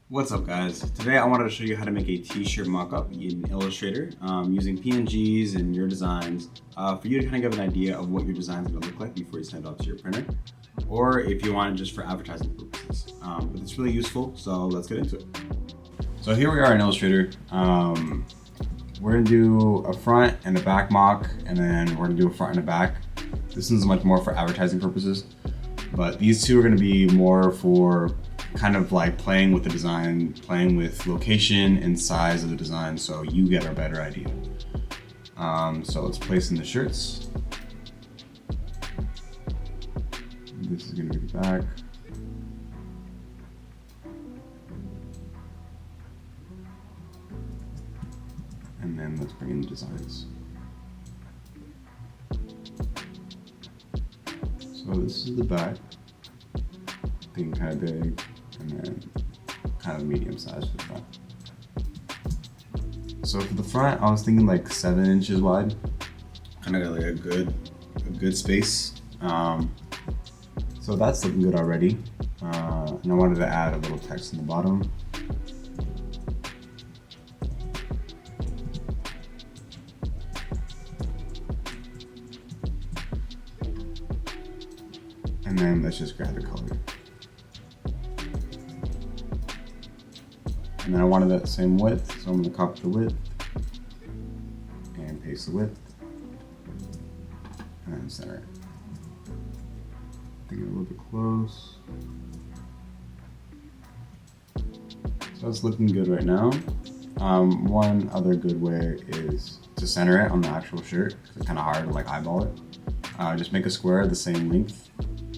What's up, guys? Today I wanted to show you how to make a t-shirt mock-up in Illustrator using PNGs and your designs for you to kind of give an idea of what your design is going to look like before you send it off to your printer, or if you want it just for advertising purposes. But it's really useful, so let's get into it. So here we are in Illustrator. We're going to do a front and a back mock, and then we're going to do a front and a back. This one's much more for advertising purposes, but these two are going to be more for kind of like playing with the design, playing with location and size of the design so you get a better idea. So let's place in the shirts. This is going to be the back. And then let's bring in the designs. So this is the back, being kind of big, and then kind of medium size for the front. So for the front, I was thinking like 7 inches wide, kind of got like a good space. So that's looking good already. And I wanted to add a little text in the bottom. And then let's just grab the color. And then I wanted that same width, so I'm going to copy the width and paste the width and then center it. Bring it a little bit close. So it's looking good right now. One other good way is to center it on the actual shirt, because it's kind of hard to like eyeball it. Just make a square the same length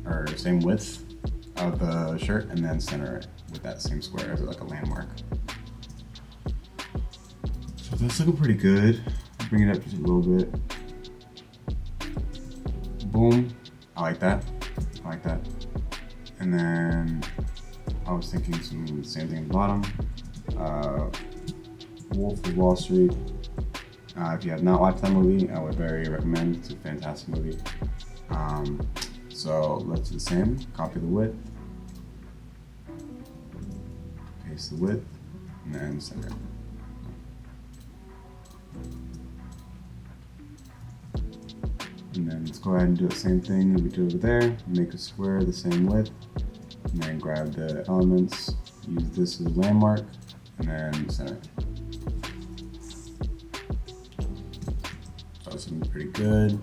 or same width of the shirt and then center it with that same square as like a landmark. So that's looking pretty good. Bring it up just a little bit. Boom. I like that. I like that. And then I was thinking some same thing at the bottom. Wolf of Wall Street. If you have not watched that movie, I would very recommend. It's a fantastic movie. So let's do the same. Copy the width. Paste the width. And then center it. And then let's go ahead and do the same thing we did over there. Make a square the same width. And then grab the elements. Use this as a landmark. And then center it. So it's looking pretty good.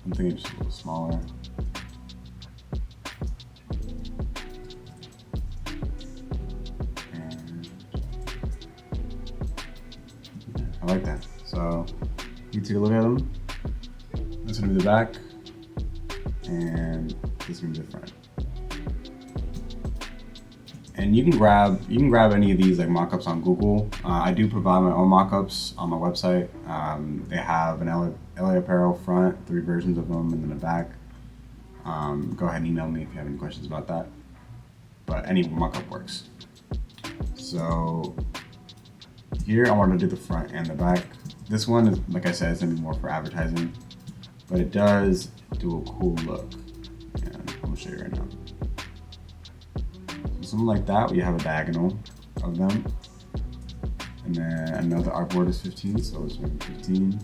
I'm thinking just a little smaller. And yeah, I like that. So you take a look at them. That's gonna be the back, and this is gonna be the front. And you can grab any of these like mockups on Google. I do provide my own mockups on my website. They have an LA Apparel front, 3 versions of them, and then a back. Go ahead and email me if you have any questions about that. But any mockup works. So here I want to do the front and the back. This one is, like I said, it's gonna be more for advertising, but it does do a cool look. And I'm gonna show you right now. Something like that, where you have a diagonal of them. And then another artboard is 15, so let's make it 15.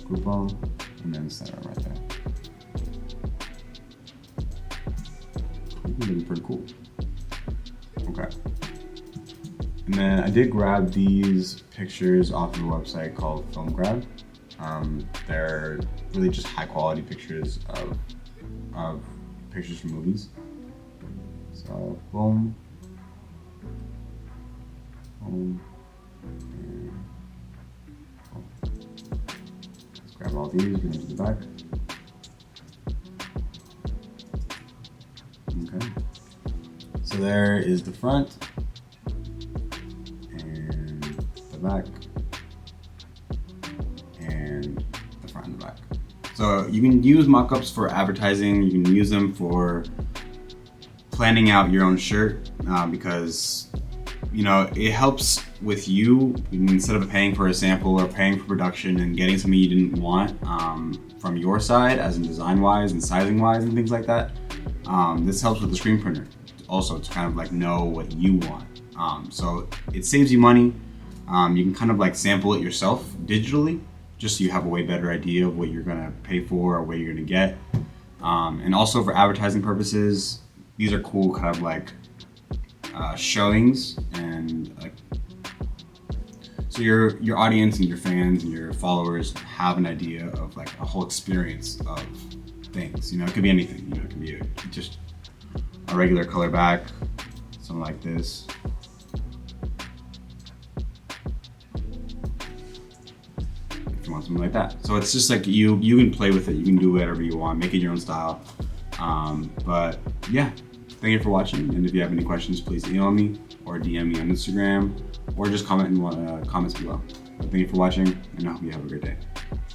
Group them, and then center them right there. Looking pretty cool. Okay. And then I did grab these pictures off of a website called Film Grab. They're really just high quality pictures of pictures from movies. So boom, boom, and boom. Let's grab all these, bring them to the back. Okay. So there is the front and the back and the front and the back. So you can use mockups for advertising. You can use them for planning out your own shirt because it helps with you instead of paying for a sample or paying for production and getting something you didn't want from your side, as in design wise and sizing wise and things like that. This helps with the screen printer. also to kind of like know what you want. So it saves you money. You can kind of like sample it yourself digitally, just so you have a way better idea of what you're gonna pay for or what you're gonna get. And also for advertising purposes, these are cool kind of like showings, and like, so your audience and your fans and your followers have an idea of like a whole experience of things. You know, it could be anything. You know, it could be just a regular color back, something like this. If you want something like that. So it's just like you can play with it. You can do whatever you want, make it your own style. But yeah, thank you for watching. And if you have any questions, please email me or DM me on Instagram, or just comment in the comments below. But thank you for watching, and I hope you have a great day.